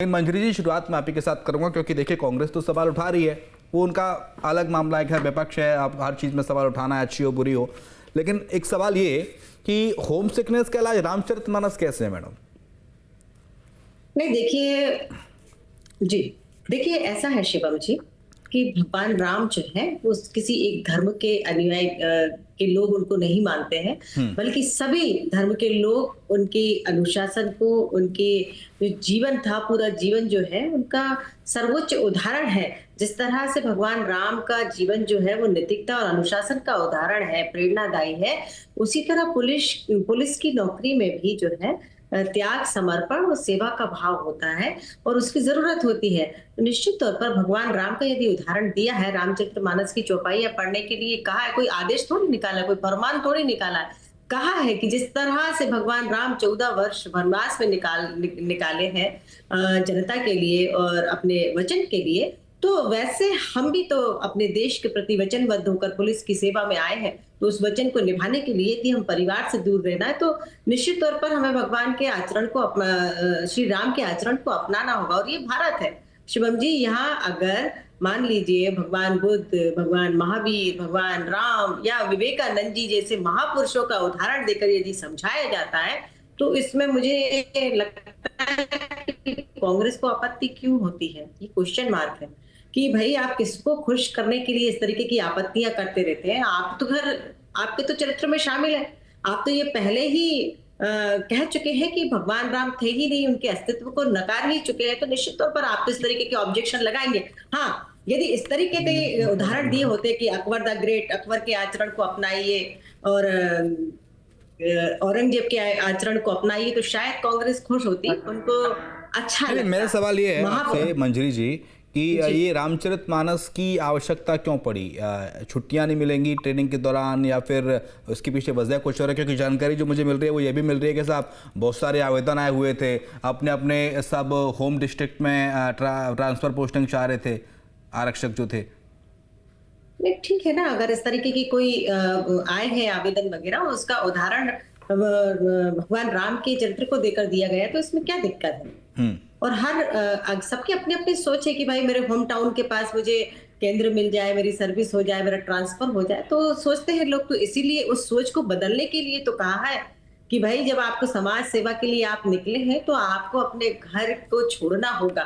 मंजरी जी, शुरुआत मैं आप ही के साथ करूंगा क्योंकि देखिए कांग्रेस तो सवाल उठा रही है, वो उनका अलग मामला है, विपक्ष है, आप हर चीज़ में सवाल उठाना है, अच्छी हो बुरी हो। लेकिन एक सवाल ये कि होम सिकनेस का इलाज रामचरितमानस कैसे है मैडम? नहीं देखिए जी, देखिए ऐसा है शिवम जी कि भगवान राम जो है वो किसी एक धर्म के अनुयायी के लोग उनको नहीं मानते हैं, बल्कि सभी धर्म के लोग उनके अनुशासन को, उनके जो जीवन था, पूरा जीवन जो है उनका सर्वोच्च उदाहरण है। जिस तरह से भगवान राम का जीवन जो है वो नैतिकता और अनुशासन का उदाहरण है, प्रेरणादायी है, उसी तरह पुलिस की नौकरी में भी जो है त्याग, समर्पण और सेवा का भाव होता है और उसकी जरूरत होती है। तो निश्चित तौर पर भगवान राम का यदि उदाहरण दिया है, रामचरितमानस की चौपाइयां पढ़ने के लिए कहा है, कोई आदेश थोड़ी निकाला, कोई फरमान थोड़ी निकाला है। कहा है कि जिस तरह से भगवान राम 14 वर्ष वनवास में निकाले हैं जनता के लिए और अपने वचन के लिए, तो वैसे हम भी तो अपने देश के प्रति वचनबद्ध होकर पुलिस की सेवा में आए हैं। तो उस वचन को निभाने के लिए यदि हम परिवार से दूर रहना है, तो निश्चित तौर पर हमें भगवान के आचरण को श्री राम के आचरण को अपनाना होगा। और ये भारत है शिवम जी, यहाँ अगर मान लीजिए भगवान बुद्ध, भगवान महावीर, भगवान राम या विवेकानंद जी जैसे महापुरुषों का उदाहरण देकर यदि समझाया जाता है, तो इसमें मुझे लगता है कि कांग्रेस को आपत्ति क्यों होती है, ये क्वेश्चन मार्क है कि भाई आप किसको खुश करने के लिए इस तरीके की आपत्तियां करते रहते हैं। आप तो आपके तो चरित्र में शामिल है, आप तो ये पहले ही कह चुके हैं कि भगवान राम थे ही नहीं, उनके अस्तित्व को नकार ही चुके हैं। तो निश्चित तौर पर आप तो इस तरीके के ऑब्जेक्शन लगाएंगे। हाँ, यदि इस तरीके के उदाहरण दिए होते कि अकबर द ग्रेट, अकबर के आचरण को अपनाइए और औरंगजेब के आचरण को अपनाइए, तो शायद कांग्रेस खुश होती, उनको अच्छा लगता। मेरा सवाल ये है आपसे मंजरी जी कि ये रामचरितमानस की आवश्यकता क्यों पड़ी? छुट्टियां नहीं मिलेंगी ट्रेनिंग के दौरान या फिर उसके पीछे वजह कुछ और है? क्योंकि जानकारी जो मुझे मिल रही है वो ये भी मिल रही है कि साहब बहुत सारे आवेदन आए हुए थे, अपने अपने सब होम डिस्ट्रिक्ट में ट्रांसफर पोस्टिंग चाह रहे थे आरक्षक जो थे। नहीं ठीक है ना, अगर इस तरीके की कोई आए हैं आवेदन वगैरह, उसका उदाहरण भगवान राम के चरित्र को देकर दिया गया, तो इसमें क्या दिक्कत है? और हर सबकी अपनी अपनी सोच है कि भाई मेरे होम टाउन के पास मुझे केंद्र मिल जाए, मेरी सर्विस हो जाए, मेरा ट्रांसफर हो जाए, तो सोचते हैं लोग। तो इसीलिए उस सोच को बदलने के लिए तो कहा है कि भाई जब आपको समाज सेवा के लिए आप निकले हैं, तो आपको अपने घर को छोड़ना होगा।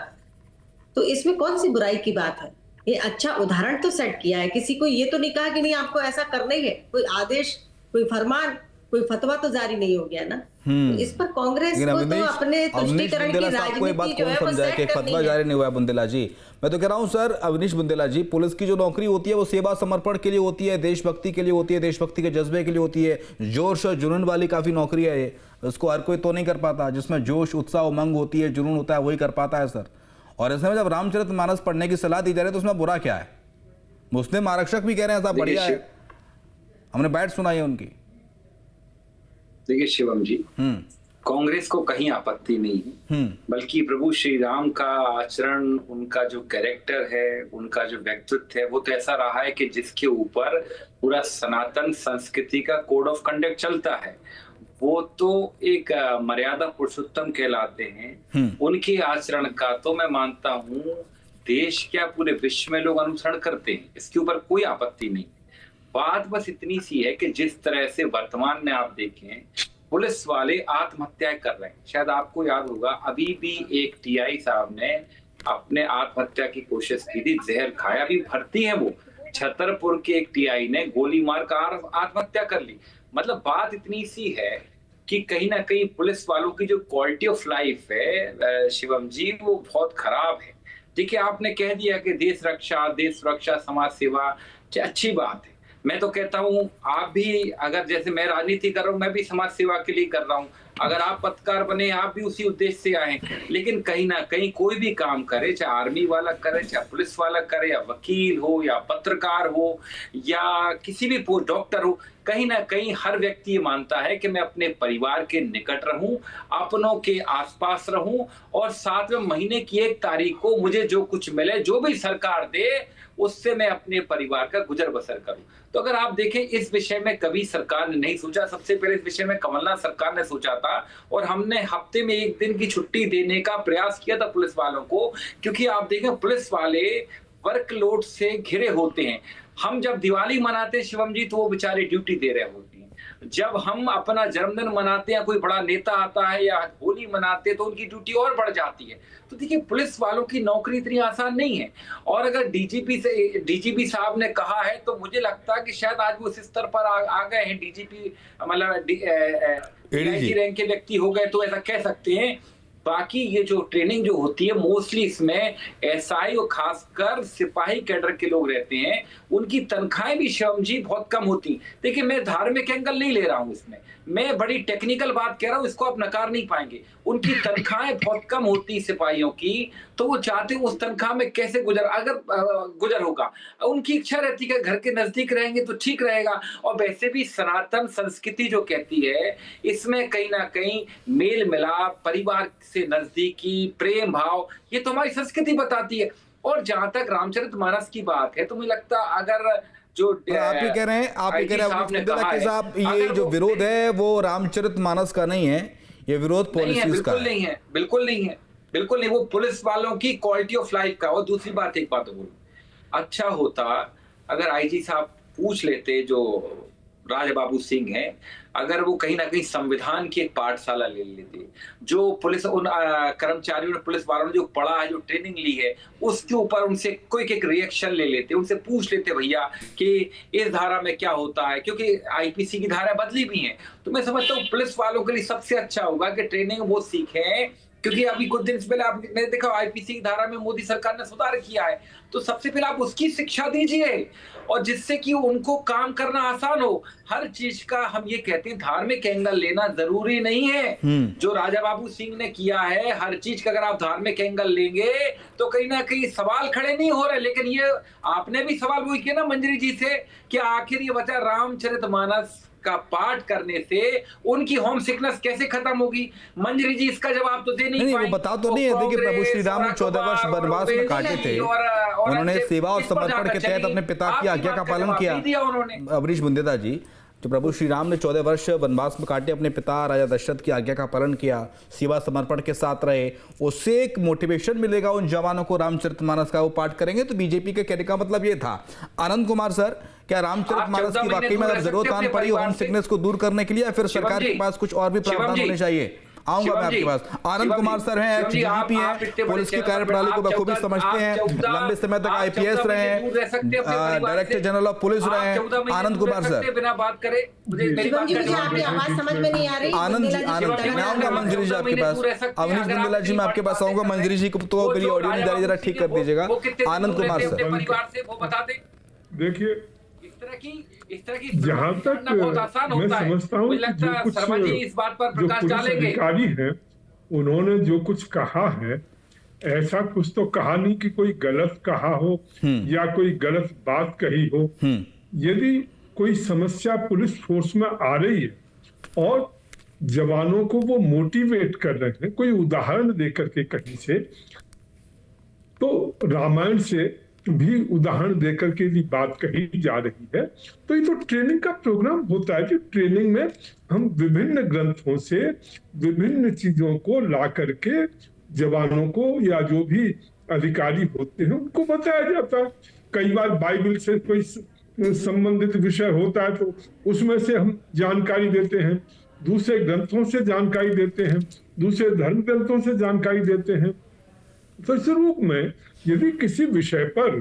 तो इसमें कौन सी बुराई की बात है? ये अच्छा उदाहरण तो सेट किया है, किसी को ये तो नहीं कहा कि नहीं आपको ऐसा करना ही है। कोई आदेश, कोई फरमान, कोई फतवा तो जारी नहीं हो गया ना। तो इस पर कांग्रेस को तो अपने तुष्टीकरण की राजनीति जो है वो सेट करनी है। फतवा जारी नहीं हुआ है बुंदेला जी। मैं तो कह रहा हूं सर अवनीश बुंदेला जी, पुलिस की जो नौकरी होती है वो सेवा समर्पण के लिए होती है, देशभक्ति के लिए होती है, देशभक्ति के जज्बे के लिए होती है, जोश और जुनून वाली काफी नौकरी है ये। उसको हर कोई तो नहीं कर पाता, जिसमें जोश, उत्साह, उमंग होती है, जुनून होता है, वही कर पाता है सर। और ऐसे में जब रामचरितमानस पढ़ने की सलाह दी जा रही है तो उसमें बुरा क्या है? मुस्लिम आरक्षक भी कह रहे हैं साहब बढ़िया है, हमने बैठ सुनाई है उनकी। देखिए शिवम जी, कांग्रेस को कहीं आपत्ति नहीं है, बल्कि प्रभु श्री राम का आचरण, उनका जो कैरेक्टर है, उनका जो व्यक्तित्व है, वो तो ऐसा रहा है कि जिसके ऊपर पूरा सनातन संस्कृति का कोड ऑफ कंडक्ट चलता है। वो तो एक मर्यादा पुरुषोत्तम कहलाते हैं। उनके आचरण का तो मैं मानता हूँ देश क्या पूरे विश्व में लोग अनुसरण करते हैं, इसके ऊपर कोई आपत्ति नहीं। बात बस इतनी सी है कि जिस तरह से वर्तमान में आप देखें पुलिस वाले आत्महत्याएं कर रहे हैं। शायद आपको याद होगा अभी भी एक टीआई साहब ने अपने आत्महत्या की कोशिश की थी, जहर खाया, भी भर्ती है वो। छतरपुर के एक टीआई ने गोली मार कर आत्महत्या कर ली। मतलब बात इतनी सी है कि कहीं ना कहीं पुलिस वालों की जो क्वालिटी ऑफ लाइफ है शिवम जी, वो बहुत खराब है। देखिए आपने कह दिया कि देश रक्षा, देश सुरक्षा, समाज सेवा, अच्छी बात है। मैं तो कहता हूँ आप भी, अगर जैसे मैं राजनीति कर रहा हूँ, मैं भी समाज सेवा के लिए कर रहा हूँ। अगर आप पत्रकार बने, आप भी उसी उद्देश्य से आए। लेकिन कहीं ना कहीं कोई भी काम करे, चाहे आर्मी वाला करे, चाहे पुलिस वाला करे, या वकील हो, या पत्रकार हो, या किसी भी डॉक्टर हो, कहीं ना कहीं हर व्यक्ति ये मानता है कि मैं अपने परिवार के निकट रहूं, अपनों के आसपास रहूं और साथ में महीने की 1 तारीख को मुझे जो कुछ मिले, जो भी सरकार दे, उससे मैं अपने परिवार का गुजर बसर करूं। तो अगर आप देखें, इस विषय में कभी सरकार ने नहीं सोचा। सबसे पहले इस विषय में कमलनाथ सरकार ने सोचा था और हमने हफ्ते में 1 दिन की छुट्टी देने का प्रयास किया था पुलिस वालों को, क्योंकि आप देखें पुलिस वाले वर्कलोड से घिरे होते हैं। हम जब दिवाली मनाते हैं शिवम जी, तो वो बेचारे ड्यूटी दे रहे होते हैं। जब हम अपना जन्मदिन मनाते हैं, कोई बड़ा नेता आता है या होली मनाते हैं, तो उनकी ड्यूटी और बढ़ जाती है। तो देखिए, पुलिस वालों की नौकरी इतनी आसान नहीं है। और अगर डीजीपी साहब ने कहा है, तो मुझे लगता है कि शायद आज वो इस स्तर पर आ गए हैं, डीजीपी मतलब डीआईजी रैंक के व्यक्ति हो गए, तो ऐसा कह सकते हैं। बाकी ये जो ट्रेनिंग जो होती है, मोस्टली इसमें एसआई और खासकर सिपाही कैडर के लोग रहते हैं, उनकी तनख्वाहें भी शिवम जी बहुत कम होती। देखिए, मैं धार्मिक एंगल नहीं ले रहा हूं इसमें, मैं बड़ी टेक्निकल बात कह रहा हूं, इसको आप नकार नहीं पाएंगे। उनकी तनख्वाहें बहुत कम होती सिपाहियों की, तो वो चाहते उस तनख्वाह में कैसे गुजर होगा। उनकी इच्छा रहती है घर के नजदीक रहेंगे तो ठीक रहेगा। और वैसे भी सनातन संस्कृति जो कहती है, इसमें कहीं ना कहीं मेल मिलाप, परिवार से नजदीकी, प्रेम भाव, ये तो हमारी संस्कृति बताती है। और जहां तक रामचरितमानस की बात है, तो मुझे लगता अगर जो आप ही कह रहे हैं साहब, ये जो विरोध है वो रामचरितमानस का नहीं है, ये विरोध पॉलिसीज का है। बिल्कुल नहीं, वो पुलिस वालों की क्वालिटी ऑफ लाइफ का। और दूसरी बात, एक बात बोलूं, अच्छा होता अगर आईजी साहब पूछ लेते, जो राजबाबू सिंह हैं, अगर वो कहीं ना कहीं संविधान की एक पाठशाला ले लेते, जो पुलिस उन कर्मचारियों ने, पुलिस वालों ने जो पढ़ा है, जो ट्रेनिंग ली है, उसके ऊपर उनसे कोई एक रिएक्शन ले लेते, उनसे पूछ लेते भैया कि इस धारा में क्या होता है, क्योंकि आईपीसी की धारा बदली भी है। तो मैं समझता हूँ पुलिस वालों के लिए सबसे अच्छा होगा कि ट्रेनिंग वो सीखें, क्योंकि अभी कुछ दिन पहले आपने देखा आईपीसी की धारा में मोदी सरकार ने सुधार किया है, तो सबसे पहले आप उसकी शिक्षा दीजिए, और जिससे कि उनको काम करना आसान हो। हर चीज का हम ये कहते हैं धार्मिक एंगल लेना जरूरी नहीं है। जो राजाबाबू सिंह ने किया है, हर चीज का अगर आप धार्मिक एंगल लेंगे तो कहीं ना कहीं सवाल खड़े नहीं हो रहे। लेकिन ये आपने भी सवाल वही किया ना मंजरी जी से, कि आखिर ये बचा रामचरितमानस का पाठ करने से उनकी होम सिकनेस कैसे खत्म होगी। मंजरी जी इसका जवाब तो दे नहीं पाए। वो बता तो नहीं है। देखिए, प्रभु श्री राम ने 14 वर्ष वनवास में काटे थे, उन्होंने सेवा और समर्पण के तहत अपने पिता की आज्ञा का पालन किया। अवनीश बुंदेला जी, जो प्रभु श्री राम ने 14 वर्ष वनवास में काटे, अपने पिता राजा दशरथ की आज्ञा का पालन किया, सेवा समर्पण के साथ रहे, उससे एक मोटिवेशन मिलेगा उन जवानों को, रामचरितमानस का वो पाठ करेंगे। तो बीजेपी के कहने का मतलब ये था। आनंद कुमार सर, क्या रामचरितमानस की वाकई में जरूरत आन पड़ी होम सिकनेस को दूर करने के लिए, या फिर सरकार के पास कुछ और भी प्रावधान होने चाहिए? आऊंगा मैं आपके पास। आनंद कुमार सर हैं, एक्स-डीजीपी हैं, पुलिस की कार्यप्रणाली को बखूबी समझते हैं, लंबे समय तक आईपीएस रहे हैं, डायरेक्टर जनरल ऑफ पुलिस रहे हैं। आनंद कुमार सर, बिना बात करे, आपकी आवाज समझ में नहीं आ रही। आनंद मैं आऊंगा मंजरी जी आपके पास। अवनीश बुंदेला जी, मैं आपके पास आऊंगा। मंजरी जी को तो मेरी ऑडियो नहीं जा रही, जरा ठीक कर दीजिएगा। आनंद कुमार सर, परिवार से वो बता दें। देखिए, इस तरह की जहाँ तक बहुत आसान मैं होता है। समझता हूँ मुझे लगता है शर्मा जी इस बात पर जो प्रकाश पुलिस डालेंगे। अधिकारी है, उन्होंने जो कुछ कहा है, ऐसा कुछ तो कहा नहीं कि कोई गलत कहा हो या कोई गलत बात कही हो। यदि कोई समस्या पुलिस फोर्स में आ रही है और जवानों को वो मोटिवेट कर रहे हैं, कोई उदाहरण देकर के कहीं से, तो रामायण से भी उदाहरण देकर के भी बात कही जा रही है, तो ये तो ट्रेनिंग का प्रोग्राम होता है कि ट्रेनिंग में हम विभिन्न ग्रंथों से विभिन्न चीजों को ला करके जवानों को या जो भी अधिकारी होते हैं उनको बताया जाता है। कई बार बाइबल से कोई संबंधित विषय होता है तो उसमें से हम जानकारी देते हैं, दूसरे ग्रंथों से जानकारी देते हैं, दूसरे धर्म ग्रंथों से जानकारी देते हैं। तो इस रूप में यदि किसी विषय पर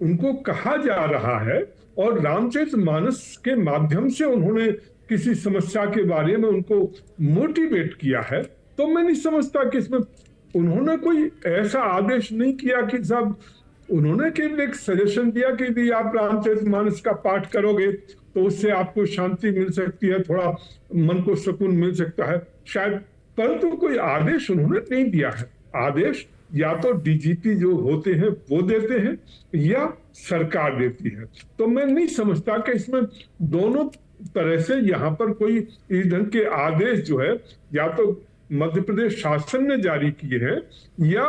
उनको कहा जा रहा है और रामचरितमानस के माध्यम से उन्होंने किसी समस्या के बारे में उनको मोटिवेट किया है, तो मैं नहीं समझता कि इसमें उन्होंने कोई ऐसा आदेश नहीं किया कि साहब, उन्होंने केवल एक सजेशन दिया कि यदि आप रामचरितमानस का पाठ करोगे तो उससे आपको शांति मिल सकती है, थोड़ा मन को सुकून मिल सकता है शायद, परंतु कोई आदेश उन्होंने नहीं दिया है। आदेश या तो डीजीपी जो होते हैं वो देते हैं या सरकार देती है। तो मैं नहीं समझता कि इसमें दोनों तरह से यहाँ पर कोई इस ढंग के आदेश जो है या तो मध्य प्रदेश शासन ने जारी किए हैं या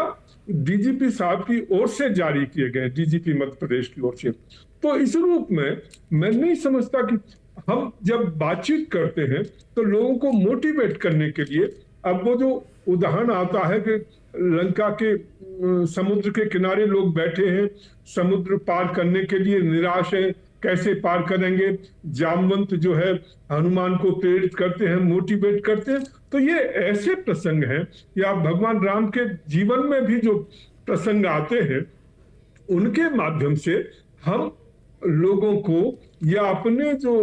डीजीपी साहब की ओर से जारी किए गए, डीजीपी मध्य प्रदेश की ओर से। तो इस रूप में मैं नहीं समझता कि हम जब बातचीत करते हैं तो लोगों को मोटिवेट करने के लिए, अब वो जो उदाहरण आता है कि लंका के समुद्र के किनारे लोग बैठे हैं, समुद्र पार करने के लिए निराश है, कैसे पार करेंगे, जामवंत जो है हनुमान को प्रेरित करते हैं, मोटिवेट करते हैं। तो ये ऐसे प्रसंग हैं, या भगवान राम के जीवन में भी जो प्रसंग आते हैं उनके माध्यम से हम लोगों को या अपने जो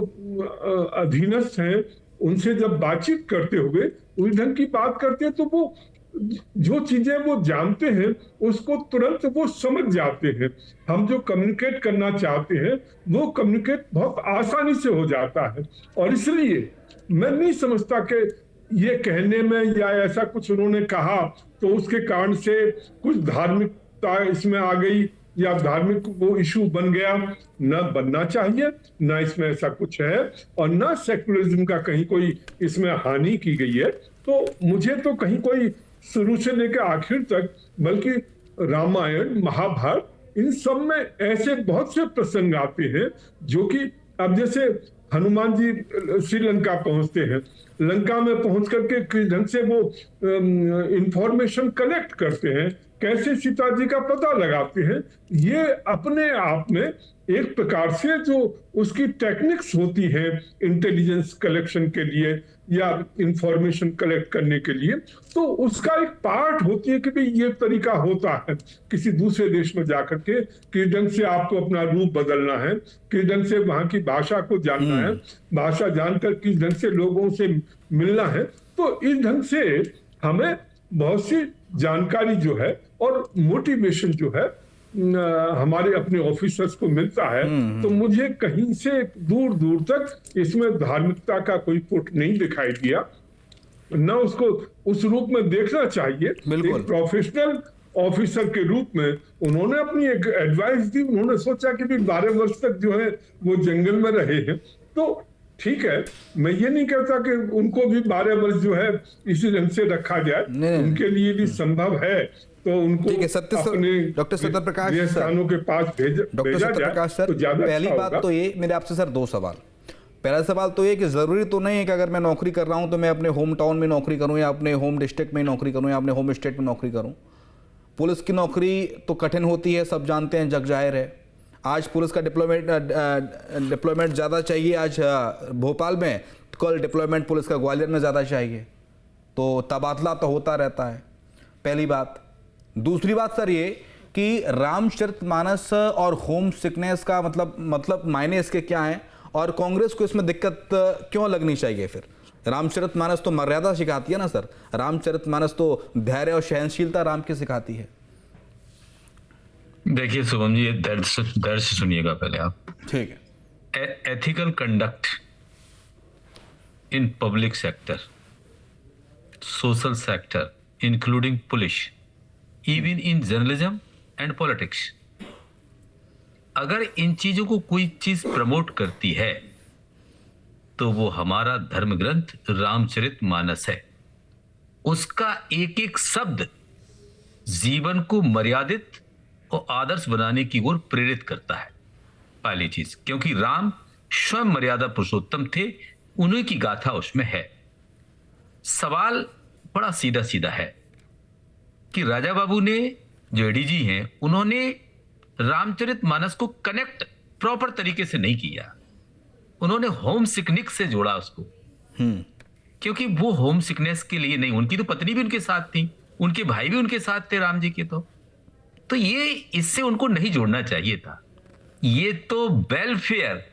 अधीनस्थ हैं उनसे जब बातचीत करते हुए उस ढंग की बात करते हैं तो वो जो चीजें वो जानते हैं उसको तुरंत वो समझ जाते हैं। हम जो कम्युनिकेट करना चाहते हैं वो कम्युनिकेट बहुत आसानी से हो जाता है। और इसलिए मैं नहीं समझता कि ये कहने में या ऐसा कुछ उन्होंने कहा तो उसके कारण से कुछ धार्मिकता इसमें आ गई या धार्मिक वो इशू बन गया। न बनना चाहिए, न इसमें ऐसा कुछ है, और न सेकुलरिज्म का कहीं कोई इसमें हानि की गई है। तो मुझे तो कहीं कोई शुरू से लेकर आखिर तक, बल्कि रामायण महाभारत इन सब में ऐसे बहुत से प्रसंग आते हैं जो कि अब जैसे हनुमान जी श्रीलंका पहुंचते हैं, लंका में पहुंच करके किस ढंग से वो इंफॉर्मेशन कलेक्ट करते हैं, कैसे सीता जी का पता लगाते हैं, ये अपने आप में एक प्रकार से जो उसकी टेक्निक्स होती है इंटेलिजेंस कलेक्शन के लिए या इंफॉर्मेशन कलेक्ट करने के लिए, तो उसका एक पार्ट होती है कि भाई ये तरीका होता है किसी दूसरे देश में जाकर के किस ढंग से आपको अपना रूप बदलना है, किस ढंग से वहां की भाषा को जानना है, भाषा जानकर किस ढंग से लोगों से मिलना है। तो इस ढंग से हमें बहुत सी जानकारी जो है और मोटिवेशन जो है हमारे अपने ऑफिसर्स को मिलता है। तो मुझे कहीं से दूर दूर तक इसमें धार्मिकता का कोई पुट नहीं दिखाई दिया, न उसको उस रूप में देखना चाहिए। एक प्रोफेशनल ऑफिसर के रूप में उन्होंने अपनी एक एडवाइस दी, उन्होंने सोचा कि भी 12 वर्ष तक जो है वो जंगल में रहे हैं, तो ठीक है, मैं ये नहीं कहता कि उनको भी 12 वर्ष जो है इसी ढंग से रखा जाए, उनके लिए भी संभव है, तो उनको अपने डॉक्टर सत्यप्रकाश स्थानों के पास भेजा जाए तो ज्यादा। पहली बात तो ये मेरे आपसे सर 2 सवाल। पहला सवाल तो ये कि जरूरी तो नहीं है कि अगर मैं नौकरी कर रहा हूं तो मैं अपने होम टाउन में नौकरी करूं या अपने होम डिस्ट्रिक्ट में नौकरी करूं या अपने होम स्टेट में नौकरी करूं। पुलिस की नौकरी तो कठिन होती है, सब जानते हैं, जग जाहिर है। आज पुलिस का डिप्लॉयमेंट ज़्यादा चाहिए आज भोपाल में, कल डिप्लॉयमेंट पुलिस का ग्वालियर में ज़्यादा चाहिए, तो तबादला तो होता रहता है, पहली बात। दूसरी बात सर ये कि रामचरितमानस और होम सिकनेस का मतलब मायने इसके क्या हैं और कांग्रेस को इसमें दिक्कत क्यों लगनी चाहिए? फिर रामचरितमानस तो मर्यादा सिखाती है ना सर, रामचरितमानस तो धैर्य और सहनशीलता राम की सिखाती है। देखिए शुभम जी, दर्द से सुनिएगा पहले आप। ठीक है। Ethical conduct in public sector, social sector including police, even in journalism and politics, अगर इन चीजों को कोई चीज प्रमोट करती है तो वो हमारा धर्म ग्रंथ रामचरितमानस है। उसका एक एक शब्द जीवन को मर्यादित और आदर्श बनाने की ओर प्रेरित करता है। पहली चीज, क्योंकि राम स्वयं मर्यादा पुरुषोत्तम थे, उन्हीं की गाथा उसमें है। सवाल बड़ा सीधा सीधा है कि राजा बाबू ने, जो एडीजी हैं, उन्होंने रामचरितमानस को कनेक्ट प्रॉपर तरीके से नहीं किया। उन्होंने होम सिकनेस से जोड़ा उसको, क्योंकि वो होम सिकनेस के लिए नहीं, उनकी तो पत्नी भी उनके साथ थी, उनके भाई भी उनके साथ थे राम जी के, तो ये इससे उनको नहीं जोड़ना चाहिए था। ये तो वेलफेयर,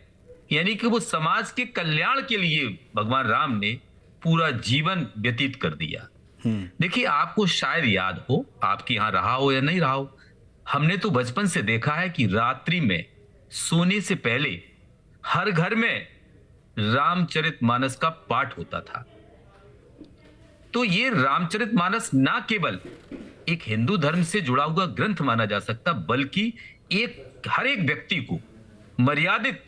यानी कि वो समाज के कल्याण के लिए भगवान राम ने पूरा जीवन व्यतीत कर दिया। देखिए, आपको शायद याद हो, आपके यहां रहा हो या नहीं रहा हो, हमने तो बचपन से देखा है कि रात्रि में सोने से पहले हर घर में रामचरितमानस का पाठ होता था। तो ये रामचरितमानस ना केवल एक हिंदू धर्म से जुड़ा हुआ ग्रंथ माना जा सकता, बल्कि हर एक व्यक्ति को मर्यादित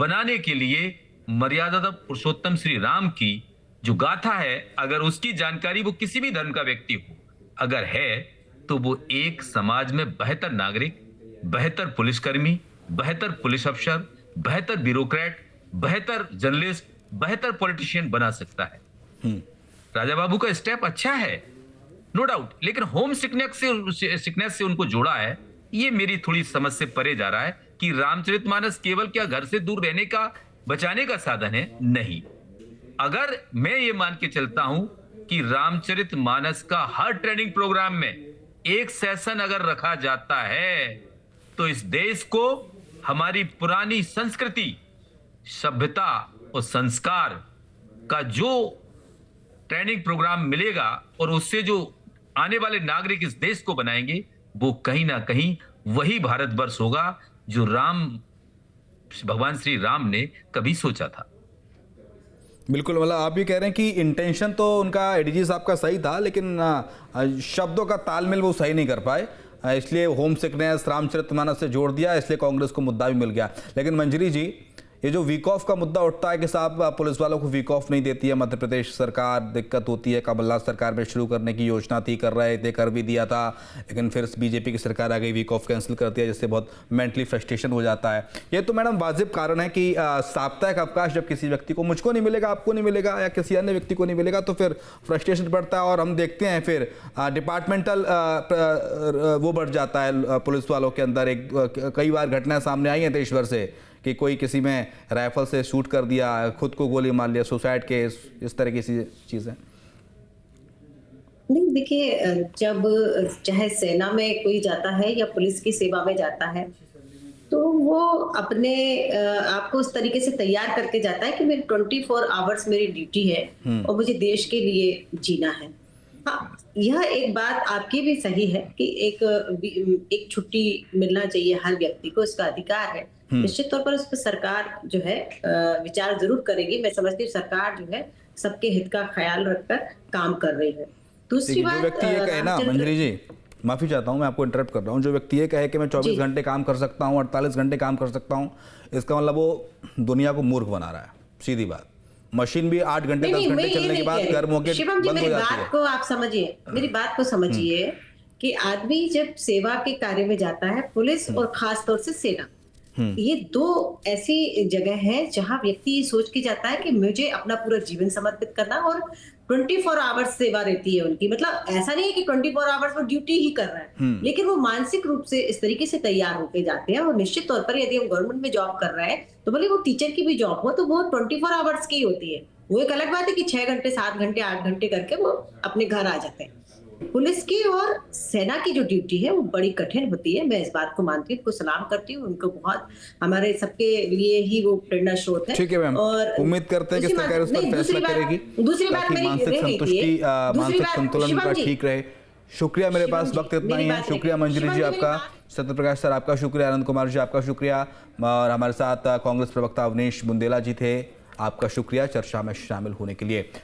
बनाने के लिए मर्यादा पुरुषोत्तम श्री राम की जो गाथा है, अगर उसकी जानकारी वो किसी भी धर्म का व्यक्ति हो अगर है, तो वो एक समाज में बेहतर नागरिक, बेहतर पुलिसकर्मी, बेहतर पुलिस अफसर, बेहतर ब्यूरोक्रेट, बेहतर जर्नलिस्ट, बेहतर पॉलिटिशियन बना सकता है। राजा बाबू का स्टेप अच्छा है, नो डाउट, लेकिन होम सिकनेस से उनको जोड़ा है, ये मेरी थोड़ी समझ से परे जा रहा है कि रामचरितमानस केवल क्या घर से दूर रहने का, बचाने का साधन है, नहीं। अगर मैं ये मान के चलता हूं कि रामचरितमानस का हर ट्रेनिंग प्रोग्राम में एक सेशन अगर रखा जाता है, तो इस देश को हमारी पुरानी संस्कृति, सभ्यता और संस्कार का जो ट्रेनिंग प्रोग्राम मिलेगा और उससे जो आने वाले नागरिक इस देश को बनाएंगे, वो कहीं ना कहीं वही भारतवर्ष होगा जो भगवान श्री राम ने कभी सोचा था। बिल्कुल, मतलब आप ये कह रहे हैं कि इंटेंशन तो उनका, एडीजी साहब का सही था, लेकिन शब्दों का तालमेल वो सही नहीं कर पाए, इसलिए होम सिकनेस रामचरितमानस से जोड़ दिया, इसलिए कांग्रेस को मुद्दा भी मिल गया। लेकिन मंजरी जी, ये जो वीक ऑफ का मुद्दा उठता है कि साहब पुलिस वालों को वीक ऑफ नहीं देती है मध्य प्रदेश सरकार, दिक्कत होती है, कमलनाथ सरकार में शुरू करने की योजना थी, कर रहे थे, कर भी दिया था, लेकिन फिर बीजेपी की सरकार आ गई, वीक ऑफ कैंसिल कर दिया, जिससे बहुत मेंटली फ्रस्ट्रेशन हो जाता है। ये तो मैडम वाजिब कारण है कि साप्ताहिक अवकाश जब किसी व्यक्ति को, मुझको नहीं मिलेगा, आपको नहीं मिलेगा या किसी अन्य व्यक्ति को नहीं मिलेगा, तो फिर फ्रस्ट्रेशन बढ़ता है और हम देखते हैं फिर डिपार्टमेंटल वो बढ़ जाता है पुलिस वालों के अंदर। कई बार घटनाएं सामने आई हैं देश भर से कि कोई किसी में राइफल से शूट कर दिया, खुद को गोली मार लिया, सुसाइड केस, इस तरह की चीजें। नहीं, देखिए, जब चाहे सेना में कोई जाता है या पुलिस की सेवा में जाता है, तो वो अपने आप को उस तरीके से तैयार करके जाता है कि मेरी 24 आवर्स मेरी ड्यूटी है और मुझे देश के लिए जीना है। हाँ, यह एक बात आपकी भी सही है कि एक छुट्टी मिलना चाहिए हर व्यक्ति को, इसका अधिकार है। निश्चित तौर पर उस पर सरकार जो है विचार जरूर करेगी। मैं समझती हूँ सरकार जो है सबके हित का ख्याल रखकर काम कर रही है। दूसरी बात, जो व्यक्ति ये कहे ना, मंजरी जी माफी चाहता हूँ, मैं आपको इंटरप्ट कर रहा हूँ, जो व्यक्ति ये कहे कि मैं 24 घंटे काम कर सकता हूँ, 48 घंटे काम कर सकता हूँ, इसका मतलब वो दुनिया को मूर्ख बना रहा है। सीधी बात, मशीन भी 8 घंटे 10 घंटे चलने के बाद घर मौके बंद हो जाती है। को आप समझिए, मेरी बात को समझिए कि आदमी जब सेवा के कार्य में जाता है, पुलिस और खास तौर से सेना, ये दो ऐसी जगह है जहां व्यक्ति ये सोच के जाता है कि मुझे अपना पूरा जीवन समर्पित करना, और 24 आवर्स सेवा रहती है उनकी। मतलब ऐसा नहीं है कि 24 आवर्स वो ड्यूटी ही कर रहा है, लेकिन वो मानसिक रूप से इस तरीके से तैयार होके जाते हैं। और निश्चित तौर पर यदि हम गवर्नमेंट में जॉब कर रहे हैं, तो भले वो टीचर की भी जॉब हो, तो वो 24 आवर्स की होती है। वो एक अलग बात है कि 6 घंटे 7 घंटे 8 घंटे करके वो अपने घर आ जाते हैं। पुलिस की और सेना की जो ड्यूटी है वो बड़ी कठिन होती है। मैं इस बात को मानती हूँ, उनको सलाम करती हूँ, उनको बहुत, हमारे सबके लिए ही वो प्रेरणा स्रोत है। ठीक है मैम, और उम्मीद करते हैं कि सरकार इस पर फैसला करेगी, दूसरी बात मेरी मानसिक संतुष्टि, मानसिक संतुलन का ठीक रहे। शुक्रिया, मेरे पास वक्त इतना ही है। शुक्रिया मंजरी जी आपका, सत्यप्रकाश सर आपका शुक्रिया, आनंद कुमार जी आपका शुक्रिया, और हमारे साथ कांग्रेस प्रवक्ता अवनीश बुंदेला जी थे, आपका शुक्रिया चर्चा में शामिल होने के लिए।